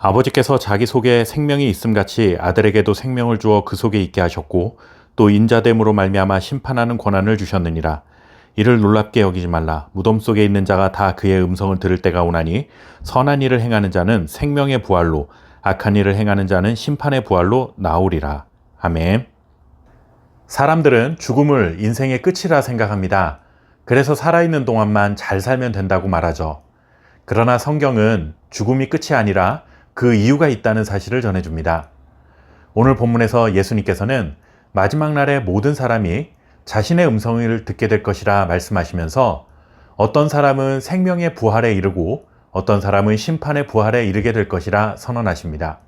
아버지께서 자기 속에 생명이 있음같이 아들에게도 생명을 주어 그 속에 있게 하셨고 또 인자됨으로 말미암아 심판하는 권한을 주셨느니라. 이를 놀랍게 여기지 말라. 무덤 속에 있는 자가 다 그의 음성을 들을 때가 오나니 선한 일을 행하는 자는 생명의 부활로 악한 일을 행하는 자는 심판의 부활로 나오리라. 아멘. 사람들은 죽음을 인생의 끝이라 생각합니다. 그래서 살아있는 동안만 잘 살면 된다고 말하죠. 그러나 성경은 죽음이 끝이 아니라 그 이유가 있다는 사실을 전해줍니다. 오늘 본문에서 예수님께서는 마지막 날에 모든 사람이 자신의 음성을 듣게 될 것이라 말씀하시면서 어떤 사람은 생명의 부활에 이르고 어떤 사람은 심판의 부활에 이르게 될 것이라 선언하십니다.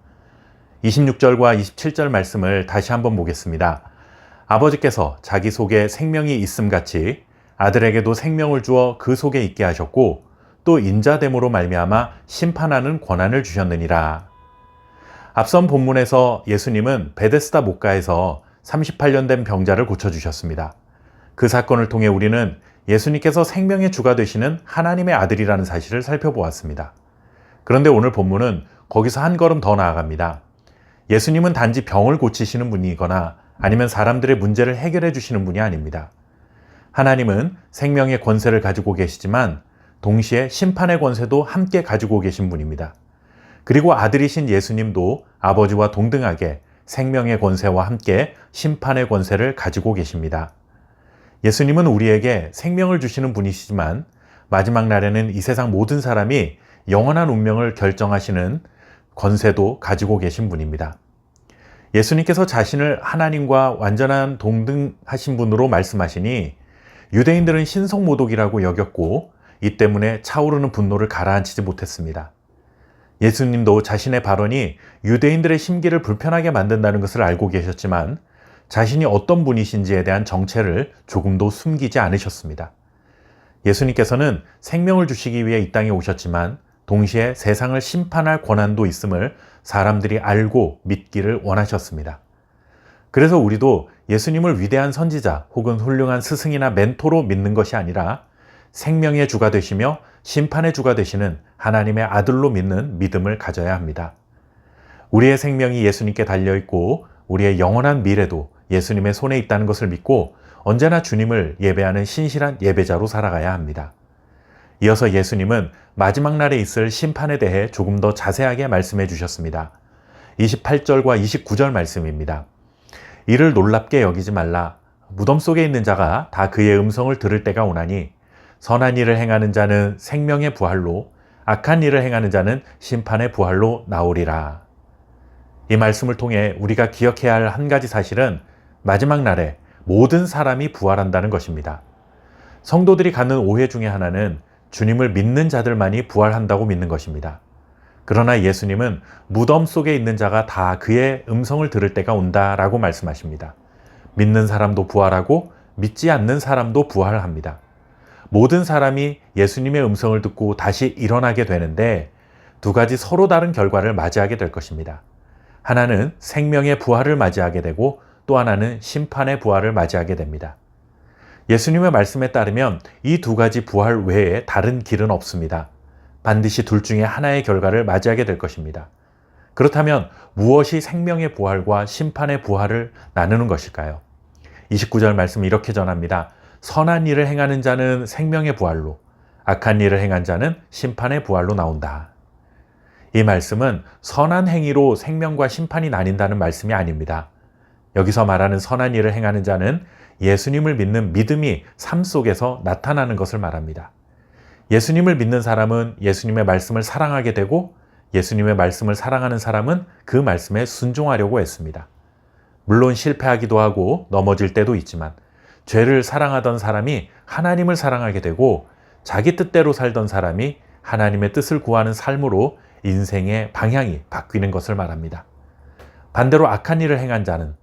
26절과 27절 말씀을 다시 한번 보겠습니다. 아버지께서 자기 속에 생명이 있음같이 아들에게도 생명을 주어 그 속에 있게 하셨고 또 인자됨으로 말미암아 심판하는 권한을 주셨느니라. 앞선 본문에서 예수님은 베데스다 목가에서 38년 된 병자를 고쳐주셨습니다. 그 사건을 통해 우리는 예수님께서 생명의 주가 되시는 하나님의 아들이라는 사실을 살펴보았습니다. 그런데 오늘 본문은 거기서 한 걸음 더 나아갑니다. 예수님은 단지 병을 고치시는 분이거나 아니면 사람들의 문제를 해결해 주시는 분이 아닙니다. 하나님은 생명의 권세를 가지고 계시지만 동시에 심판의 권세도 함께 가지고 계신 분입니다. 그리고 아들이신 예수님도 아버지와 동등하게 생명의 권세와 함께 심판의 권세를 가지고 계십니다. 예수님은 우리에게 생명을 주시는 분이시지만 마지막 날에는 이 세상 모든 사람이 영원한 운명을 결정하시는 권세도 가지고 계신 분입니다. 예수님께서 자신을 하나님과 완전한 동등하신 분으로 말씀하시니 유대인들은 신성모독이라고 여겼고 이 때문에 차오르는 분노를 가라앉히지 못했습니다. 예수님도 자신의 발언이 유대인들의 심기를 불편하게 만든다는 것을 알고 계셨지만 자신이 어떤 분이신지에 대한 정체를 조금도 숨기지 않으셨습니다. 예수님께서는 생명을 주시기 위해 이 땅에 오셨지만 동시에 세상을 심판할 권한도 있음을 사람들이 알고 믿기를 원하셨습니다. 그래서 우리도 예수님을 위대한 선지자 혹은 훌륭한 스승이나 멘토로 믿는 것이 아니라 생명의 주가 되시며 심판의 주가 되시는 하나님의 아들로 믿는 믿음을 가져야 합니다. 우리의 생명이 예수님께 달려있고 우리의 영원한 미래도 예수님의 손에 있다는 것을 믿고 언제나 주님을 예배하는 신실한 예배자로 살아가야 합니다. 이어서 예수님은 마지막 날에 있을 심판에 대해 조금 더 자세하게 말씀해 주셨습니다. 28절과 29절 말씀입니다. 이를 놀랍게 여기지 말라. 무덤 속에 있는 자가 다 그의 음성을 들을 때가 오나니 선한 일을 행하는 자는 생명의 부활로 악한 일을 행하는 자는 심판의 부활로 나오리라. 이 말씀을 통해 우리가 기억해야 할 한 가지 사실은 마지막 날에 모든 사람이 부활한다는 것입니다. 성도들이 갖는 오해 중에 하나는 주님을 믿는 자들만이 부활한다고 믿는 것입니다. 그러나 예수님은 무덤 속에 있는 자가 다 그의 음성을 들을 때가 온다라고 말씀하십니다. 믿는 사람도 부활하고 믿지 않는 사람도 부활합니다. 모든 사람이 예수님의 음성을 듣고 다시 일어나게 되는데 두 가지 서로 다른 결과를 맞이하게 될 것입니다. 하나는 생명의 부활을 맞이하게 되고 또 하나는 심판의 부활을 맞이하게 됩니다. 예수님의 말씀에 따르면 이 두 가지 부활 외에 다른 길은 없습니다. 반드시 둘 중에 하나의 결과를 맞이하게 될 것입니다. 그렇다면 무엇이 생명의 부활과 심판의 부활을 나누는 것일까요? 29절 말씀 이렇게 전합니다. 선한 일을 행하는 자는 생명의 부활로, 악한 일을 행한 자는 심판의 부활로 나온다. 이 말씀은 선한 행위로 생명과 심판이 나뉜다는 말씀이 아닙니다. 여기서 말하는 선한 일을 행하는 자는 예수님을 믿는 믿음이 삶 속에서 나타나는 것을 말합니다. 예수님을 믿는 사람은 예수님의 말씀을 사랑하게 되고 예수님의 말씀을 사랑하는 사람은 그 말씀에 순종하려고 했습니다. 물론 실패하기도 하고 넘어질 때도 있지만 죄를 사랑하던 사람이 하나님을 사랑하게 되고 자기 뜻대로 살던 사람이 하나님의 뜻을 구하는 삶으로 인생의 방향이 바뀌는 것을 말합니다. 반대로 악한 일을 행한 자는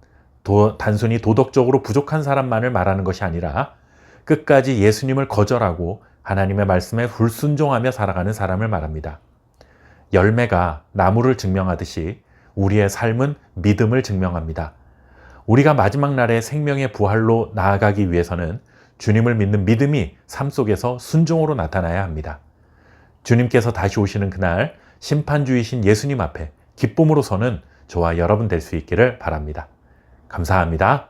단순히 도덕적으로 부족한 사람만을 말하는 것이 아니라 끝까지 예수님을 거절하고 하나님의 말씀에 불순종하며 살아가는 사람을 말합니다. 열매가 나무를 증명하듯이 우리의 삶은 믿음을 증명합니다. 우리가 마지막 날의 생명의 부활로 나아가기 위해서는 주님을 믿는 믿음이 삶 속에서 순종으로 나타나야 합니다. 주님께서 다시 오시는 그날 심판주이신 예수님 앞에 기쁨으로 서는 저와 여러분 될 수 있기를 바랍니다. 감사합니다.